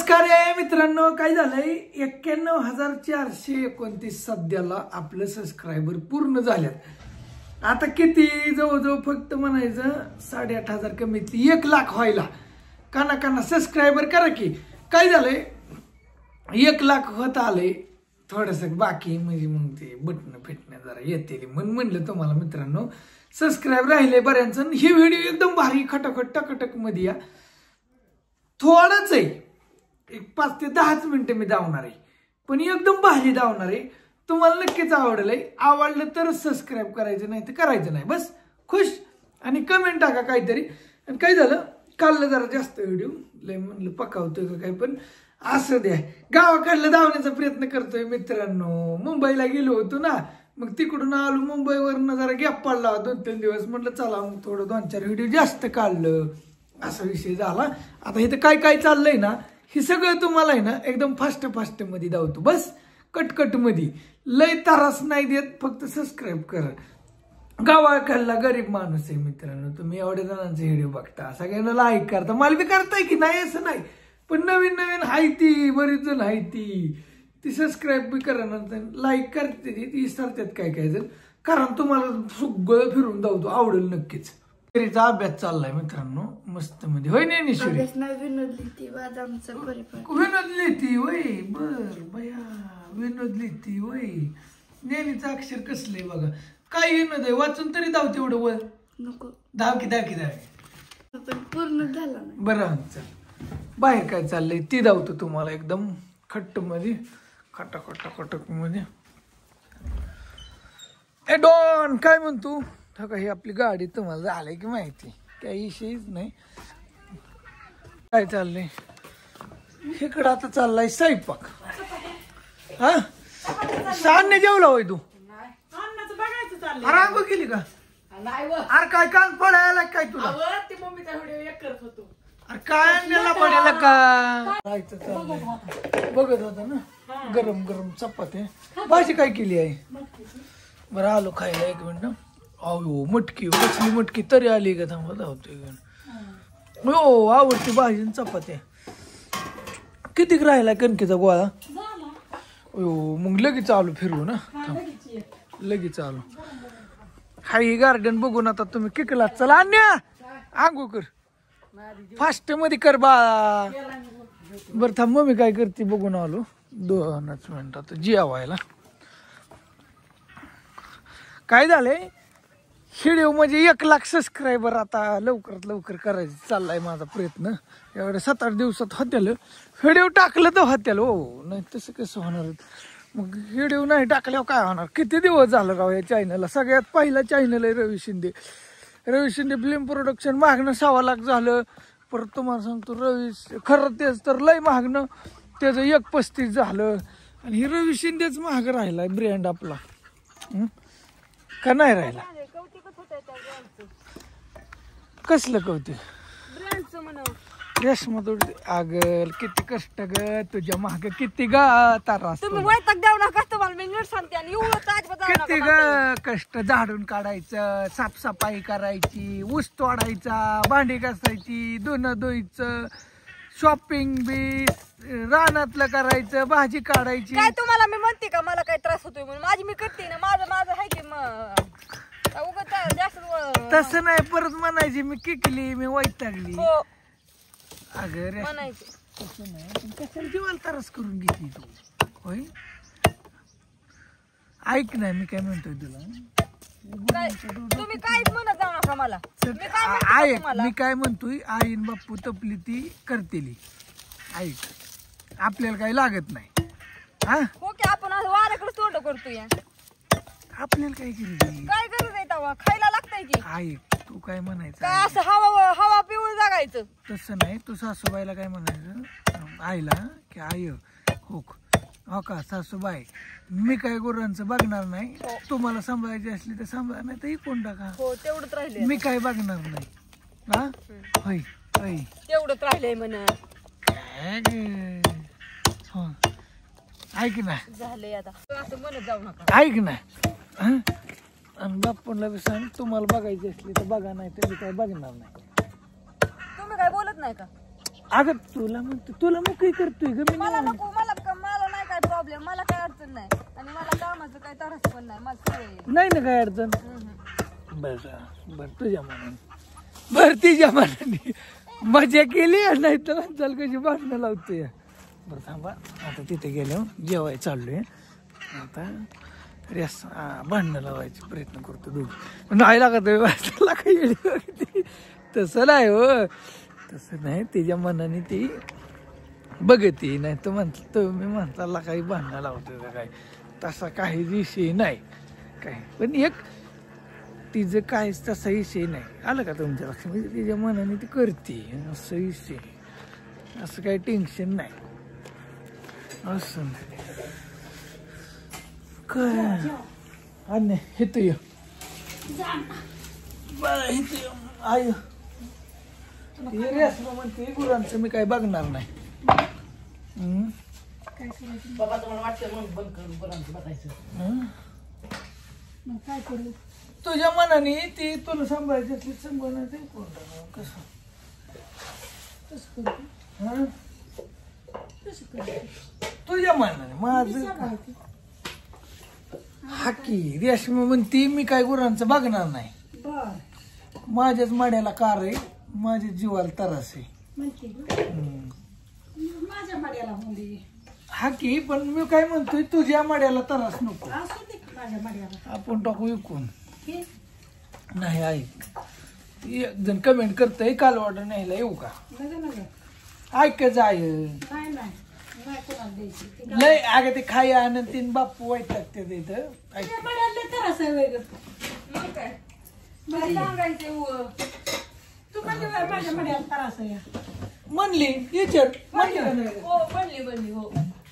नमस्कार आहे मित्रांनो, काय झालंय 91,429 सध्याला आपले सबस्क्रायबर पूर्ण झालेत। आता किती जवळजवळ फक्त म्हणायचं 8,500 कमीतली 1 लाख व्हायला काना सबस्क्रायबर करा की। काय झालंय 1 लाख होत आले, थोडंसं बाकी म्हणजे मग ते बटन फेटणे जरा येते म्हणलं तुम्हाला मित्रांनो सबस्क्राइब राहिले बऱ्यांचं। ही व्हिडिओ एकदम भारी खटाखट टकटक मध्ये या, थोडंच आहे एक 5 ते 10 मिनिटं मी धावणार आहे, पण एकदम भारी धावणार आहे। तुम्हाला नक्कीच आवडलं तर सबस्क्राइब करायचं, नाही तर करायचं नाही, बस खुश आणि कमेंट टाका काहीतरी। आणि काय झालं काल जरा जास्त व्हिडिओ लय म्हणलं पकावतोय का काय, पण असं द्या, गावाकडलं धावण्याचा प्रयत्न करतोय मित्रांनो। मुंबईला गेलो होतो ना, मग तिकडून आलो मुंबईवरनं जरा गॅप पडला 2-3 दिवस, म्हटलं चला मग थोडं 2-4 व्हिडिओ जास्त काढलं, असा विषय झाला। आता इथं काय चाललंय ना हे सगळं तुम्हाला आहे ना एकदम फास्ट मध्ये धावतो, बस कटकट मध्ये, लय त्रास नाही देत, फक्त सबस्क्राईब करा। गावाकडला गरीब माणूस आहे मित्रांनो, तुम्ही एवढ्या जणांचे व्हिडिओ बघता, सगळ्यांना लाईक करता, मला बी करताय की नाही असं नाही, पण नवीन हाय ती बरीच जण हाय ती सबस्क्राईब बी करणार, लाईक करते ती विसरतात काय जण, कारण तुम्हाला सगळं फिरून धावतो, आवडेल नक्कीच। चा अभ्यास चाललाय मित्रांनो मस्त मध्ये, होय नाही विनोद लिहिती वय, बर बया विनोद लिहिती वय, नेहमीचं अक्षर कसलंय बघा, काय विनोद आहे, वाचून तरी धाव तेवढं वर नको, धाव की पूर्ण झाला बरं। चल बाहेर काय चाललंय ती धावतो तुम्हाला एकदम खट्ट मध्ये, खटाखट मध्ये। ए डॉन काय म्हणतो का, ही आपली गाडी तुम्हाला झालंय की माहिती, काही विषयच नाही। काय चाललंय इकडं, आता चाललाय स्वयंपाक, हा सान्ने जेवला होय तू, अरे आंघोळ केली का, अरे काय कान पडायला काय तुला, अरे काय आणलेला पडायला का, जायचं चाललंय बघत होता ना, गरम चपाती, भाजी काय केली आहे, बरं आलो खायला, 1 मिनिट। अहो मटकी, कसली मटकी तरी आली का, थांबा धावतोय हो, आवडती भाजी चपात्या, कितीक राहिला कणकेचा गोळा, हो मग लगेच आलो फिरू ना, लगेच आलो। हाय गार्डन बघून आता तुम्ही किकला, चला अन्या आंघोळ कर, फास्ट मध्ये कर बा, बरं थांब मम्मी काय करते बघून आलो, 2 मिनिटात जेवायला। काय झालंय व्हिडिओ म्हणजे 1 लाख सबस्क्रायबर आता लवकरात लवकर करायचं चाललाय माझा प्रयत्न। एवढ्या 7-8 दिवसात होत्याल व्हिडिओ टाकलं तर होत्याल, हो नाही तसं कसं होणार, मग व्हिडिओ नाही टाकल्यावर काय होणार। किती दिवस झालं राव या चॅनलला, सगळ्यात पहिला चॅनल आहे रवी शिंदे फिल्म प्रोडक्शन, मागणं 6 लाख झालं। परत तुम्हाला सांगतो खरं तेच तर लय मागणं, त्याचं 1.35 झालं, आणि ही रवी शिंदेच महाग राहिलाय ब्रँड आपला, का नाही राहिला, कसलं कौतुक रेशमा तोडते, अगल किती कष्ट ग तुझ्या माग, किती ग तारास, किती ग कष्ट, झाडून काढायचं, साफसफाई करायची, ऊस तोडायचा, भांडी घासायची, धुणं धुयचं, शॉपिंग बी रानातलं करायचं, भाजी काढायची। काय तुम्हाला मी म्हणते का मला काय त्रास होतोय म्हणून, माझी मी करते ना, माझं आहे की तसं नाही, परत म्हणायची मी किकली, मी वैतागली, अगं तसं नाही, पण कशाला जीवाला त्रास करून घेतली तू, होय ऐक ना मी काय म्हणतोय तुला, तुम्ही काहीच म्हणत जाऊ नका मला, ऐक मी काय म्हणतोय, आईन बाप्पू तपली ती करतेली, ऐक आपल्याला काही लागत नाही, हा हो की आपण वाऱ्याकडे तोंड करतोय, आपल्याला काय केली, काय गरज आहे तेव्हा, खायला लागतंय की, ऐक तू काय म्हणायचं, काय असं हवा पिऊन जागायचं, तसं नाही, तू सासूबाईला काय म्हणायचं आईला की आई हो का सासूबाई, मी काय गुरांचं बघणार नाही, तुम्हाला सांभाळायची असली तर सांभाळा, नाही तर इकून टाका, हो तेवढंच राहिले, मी काय बघणार नाही, हा होय होय तेवढंच राहिलंय म्हण, हो ऐक ना, झालंय आता असं म्हणत जाऊ नका, ऐक ना, आणि बाप्पूला बी सांग तुम्हाला बघायची असली तर बघा, नाही तर मी काय बघणार नाही, तुम्ही काय बोलत नाही का, अगं तुला म्हणतो तुला मग काही करतोय ग मी मला नको मला नाही काय प्रॉब्लेम मला काय अडचण नाही आणि मला कामाचं काही त्रास पण नाही मला सवय आहे. नाही ना काय अडचण बर तुझ्या मनाने बर तिच्या मनाने मजा केली नाही तर चल कशी भांडणं लावतोय बरं थांबा आता तिथे गेलो जेवाय चाललोय आता रेस भांडणं लावायचे प्रयत्न करतो दोघं नाही लागत काही तसं नाही हो तसं नाही तिच्या मनाने ती बघते नाही तर तुम्ही म्हणताला काही भांडणं लावतो का काय तसा काही विषय नाही काय पण एक तिचं काहीच तसा विषय नाही आलं का तुमच्या लक्षात म्हणजे तिच्या मनाने ती करते असं विषय असं काही टेन्शन नाही असं काय आणि हे तू बरं हे तू आय रेस म्हणते गुरांचं मी काही बघणार नाही बाबा तुम्हाला वाटतं मग बंद करून गुरांचं बघायचं मग काय करू तुझ्या मनाने ती तुला सांभाळायची असली सांभाळण्याचं कोण कसं तसं करू हं? तसं करू तुझ्या मनाने माझं हाकी रेशमा म्हणती मी काय गुरांचं बघणार नाही बर माझ्याच माड्याला कार आहे माझ्या जीवाला त्रास आहे म्हणते माझ्या माड्याला होऊन हाकी पण मी काय म्हणतोय तुझ्या माड्याला त्रास नको असू दे माझ्या माड्याला आपण टाकू विकून हे नाही ऐक एक जण कमेंट करतय काल ऑर्डर न्यायला येऊ का नगर नगर ऐक जाय नाही नाही नाही कोणाला द्यायची ते काय- लय अगं ते खाय आनंद तीन बापू वाईट लागते तिथं ऐक त्या माड्याला तर असं वेगळं मग काय मला सांगायचं व. तू म्हणजे माझ्या माड्याला तर असं या म्हणली विचार म्हणली का नाही? हो बनली हो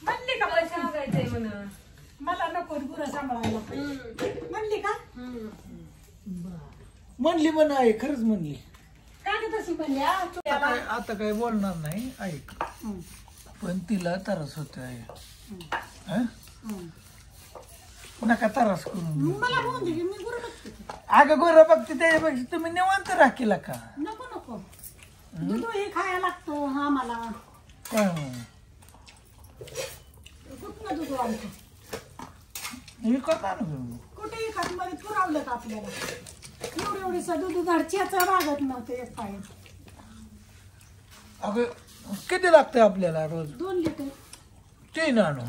म्हणली का मला सांगायचंय म्हणून मला नको गुरं सांभाळायला म्हणली का म्हणली पण आहे खरंच म्हणली काय का तशी म्हणली आ, तू आता काय बोलणार नाही ऐक हं, पण तिला त्रास होतोय हं? हं. नका त्रास करून मला होऊन दे मी गुरं बघते की. अगं गोरा बघते त्याच्यापेक्षा तुम्ही निवांत राखीला का नको नको दूध हे खायला लागतं हा मला काय म्हणून? कुठनं दूध आणतो हे करता ना तुम्ही. कुठेही खात मध्ये पुरवलं का आपल्याला एवढी दूध उधारच्याचा मागत नव्हते एक पाय अगं किती लागतंय आपल्याला रोज 2 लिटर 3 आणू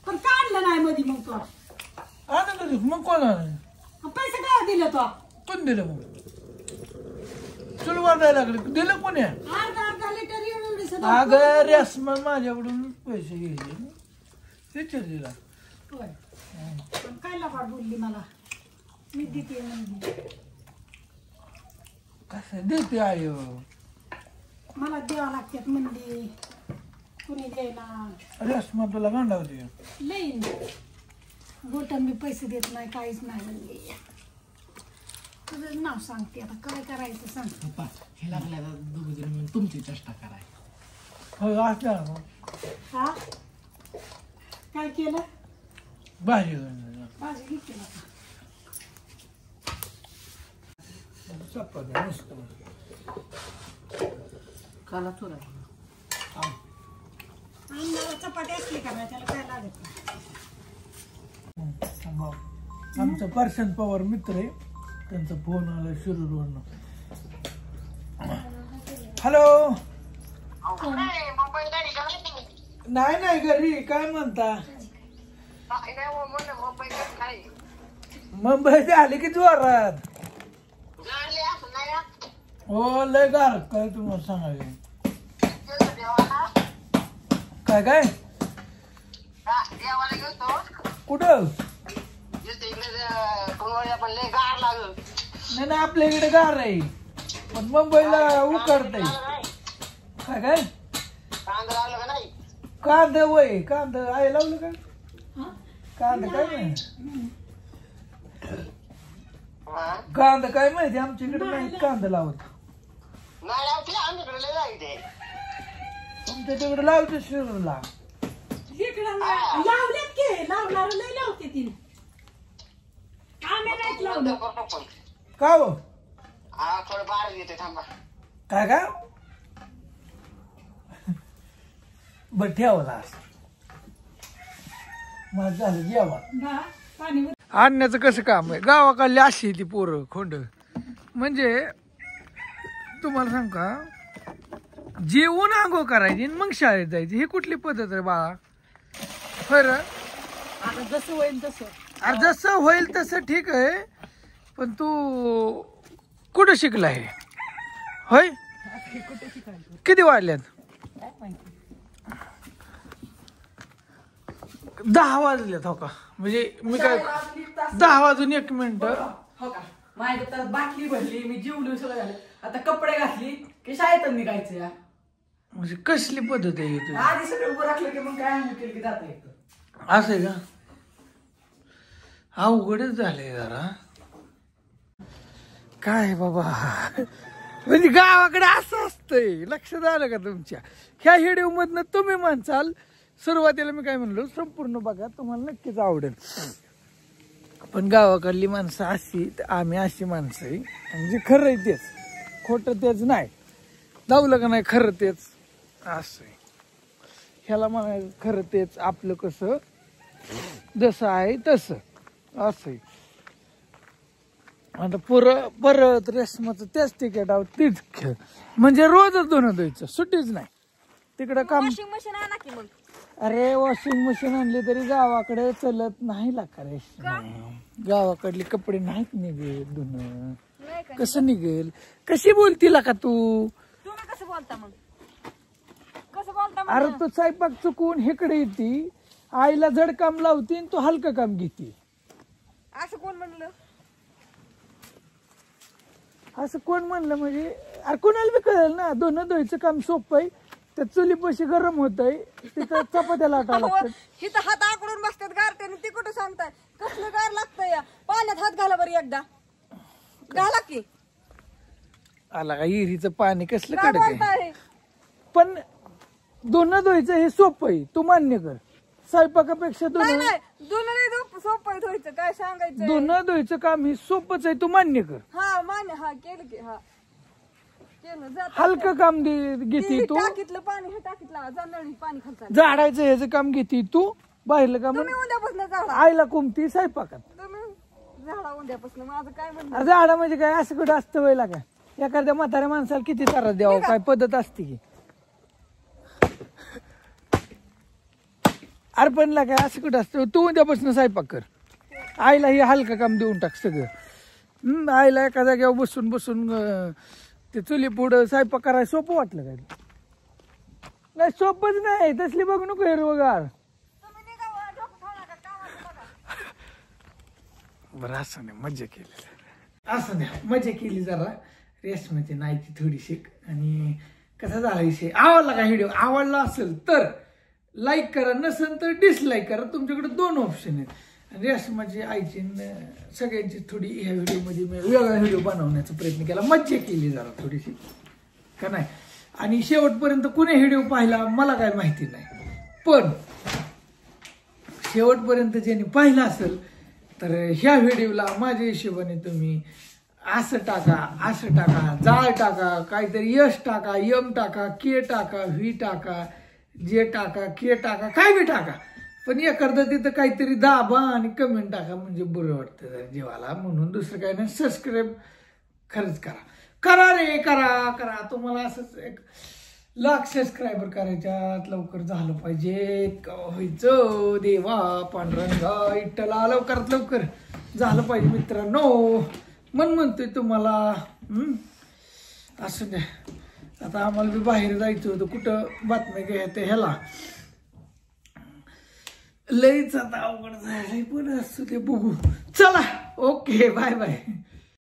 पण काढलं नाही मध्ये मग तो आणू कधी मग कोण आणू पैसे काय दिले तो कोण दिलं मग तुला वाटायला लागले दिलं कोणी अर्धा लिटर एवढी अगं रेसमन माझ्याकडून पैसे घ्यायचे विचार दिला होय पण काय लबाड बोलली मला मी देते म्हणजे कसं देते आयो मला द्यावं लागतात म्हणजे कुणी द्यायला रेसमा तुला गांडावते लईन गोटन मी पैसे देत नाही काहीच नाही म्हणली तुझं नाव सांगते आता काय करायचं सांग पप्पा हे लागल्या दोघ जण मिळून तुमची चेष्टा कराय हो असं हा काय केलं भाजी भाजी घेतली का चपाती मस्त काला थोडा आणि चपाती असली का नाही त्याला काय लागत नाही आमचं पर्शन पवार मित्र आहे त्यांचा फोन आला शिरूरवरनं हॅलो नाही घरी काय म्हणता मुंबईत आले की जोरात हो लय गार काय तुम्हाला सांगायचं काय कुठं नाही आपल्या इकडे गार आहे पण मुंबईला उकडतंय काय कांदा वय कांदा आहे लावलं का कांदा काय नाही कांदा काय माहिती आमच्या इकडे नाही कांदा लावत तुमच्या तिकडे लावते शिरूरला लावल्यात की लावणार नाही लावते ती आम्ही नाहीत लावलं का हो काय बर ठेवला मग झालं जेवण. पाणी आणण्याचं कसं काम आहे गावाकडली अशी ती पोरं खोंड म्हणजे तुम्हाला सांग का जेवून आंघोळ करायची आणि मग शाळेत जायची ही कुठली पद्धत आहे बाळा खरं. आता जसं होईल तसं. अरे जसं होईल तसं ठीक आहे पण तू कुठं शिकला आहे होय कुठे शिकायचं किती वाजल्यात काय माहिती. 10 वाजल्यात हो का म्हणजे मी काय 10 वाजून 1 मिनिट हो का माझ्या तर बाटली भरली मी जेवलो सगळं झालं आता कपडे घातली की शाळेत निघायचं या. म्हणजे कसली पद्धत आहे ही तुझी आधी सगळं उभं राखलं की मग काय आंघोळ केली की जाता येतं. असं आहे का अवघडच झालंय जरा काय बाबा म्हणजे गावाकडे असं असतंय लक्षात आलं का तुमच्या ह्या व्हिडिओ मधनं तुम्ही म्हणसाल सुरुवातीला मी काय म्हणलो संपूर्ण बघा तुम्हाला नक्कीच आवडेल पण गावाकडली माणसं अशी आम्ही अशी माणसं आहे म्हणजे खरं आहे तेच खोटं तेच नाही दावलं का नाही खरं तेच असं आहे ह्याला म्हणायचं खरं तेच आपलं कसं जसं आहे तसं असं आहे. आता परत रेशमाचं तेच तिकीट तीच खेळ म्हणजे रोजच धुणं द्यायचं सुट्टीच नाही तिकडं काम. वॉशिंग मशीन आणा की मग. अरे वॉशिंग मशीन आणली तरी गावाकडे चलत नाही लाका रेशमा गावाकडले कपडे नाहीत निघेल धुणं नाही का कसं निघेल कशी बोलतील का तू. तुम्ही कसं बोलता मग कसं बोलता मग? अरे तू स्वयंपाक चुकून इकडे येते आईला जड काम लावती आणि तू हलकं काम घेते. असं कोण म्हणलं असं कोण म्हणलं म्हणजे अरे कोणाला बी कळेल ना धुणं धुवायचं काम सोपं आहे त्या चुलीपाशी गरम होत आहे तिथं चपात्या लाटावं लागतात. हिथं हात आकडून बसतात गारट्याने ती कुठं सांगताय कसलं गार लागतंय या पाण्यात हात घाला बरं एकदा घाला की आला का हिरीचं पाणी कसलं काय कडक आहे बोलताय पण धुणं धुवायचं हे सोपं आहे तू मान्य कर स्वयंपाकापेक्षा नाही धुणं नाही दोन सोपं धुवायचं काय सांगायचं धुणं धुवायचं काम हे सोपंच आहे तू मान्य कर हा मान्य हा केलं की हा केलं जात हलकं काम घेते तू टाकीतलं पाणी हे टाकीतलं जाणं पाणी खालचं झाडायचं ह्याचं काम घेते तू बाहेरलं काम तुम्ही उद्यापासून झाडा आईला कुमती स्वयंपाकात तुम्ही झाडा उद्यापासून माझं काय म्हणणं अरे झाडा म्हणजे काय असं कुठं असतं व्हायला का एखाद्या म्हाताऱ्या माणसाला किती त्रास द्यावा काय पद्धत असते की अरे पण काय असं कुठं असतं तू उद्यापासून स्वयंपाक कर आईला हे हलकं काम देऊन टाक सगळं आईला एका जागेवर बसून बसून ते चुली पुढं स्वयंपाक करायला सोपं वाटलं काय नाही सोपंच नाही तसली बघ नको हिरवगार तुम्ही निघा डोकं खाऊ नका कामाचं बघा. बरं असं नाही मजा केली असं नाही मजा केली जरा रेशमाची नाही ती थोडीशी आणि कसा झाला विषय आवडला का व्हिडिओ आवडला असेल तर लाईक करा नसेल तर डिसलाईक करा तुमच्याकडे 2 ऑप्शन आहेत आणि रेशमाची आईची सगळ्यांची थोडी ह्या व्हिडिओमध्ये मी वेगळा व्हिडिओ बनवण्याचा प्रयत्न केला मज्जा केली जरा थोडीशी का नाही आणि शेवटपर्यंत कुणी व्हिडिओ पाहिला मला काय माहिती नाही पण शेवटपर्यंत ज्यांनी पाहिला असेल तर ह्या व्हिडिओला माझ्या हिशोबाने तुम्ही असं टाका जाळ टाका काहीतरी यश टाका यम टाका के टाका व्ही टाका जे टाका के टाका काय बी टाका पण एखादं तिथं काहीतरी दाबा आणि कमेंट टाका म्हणजे बरं वाटतं जरा जीवाला म्हणून दुसरं काही नाही सबस्क्राईब खरंच करा रे करा तुम्हाला असंच 1,00,000 सबस्क्रायबर करायच्यात लवकर झालं पाहिजे व्हायचं देवा पांडुरंगा इट्टला लवकरात लवकर झालं पाहिजे मित्रांनो म्हणतोय तुम्हाला असं द्या आता आम्हाला बी बाहेर जायचं होतं कुठं बातम्या घ्यायचं ह्याला लईच आता अवघड झालंय पण असं ते बघू चला ओके बाय बाय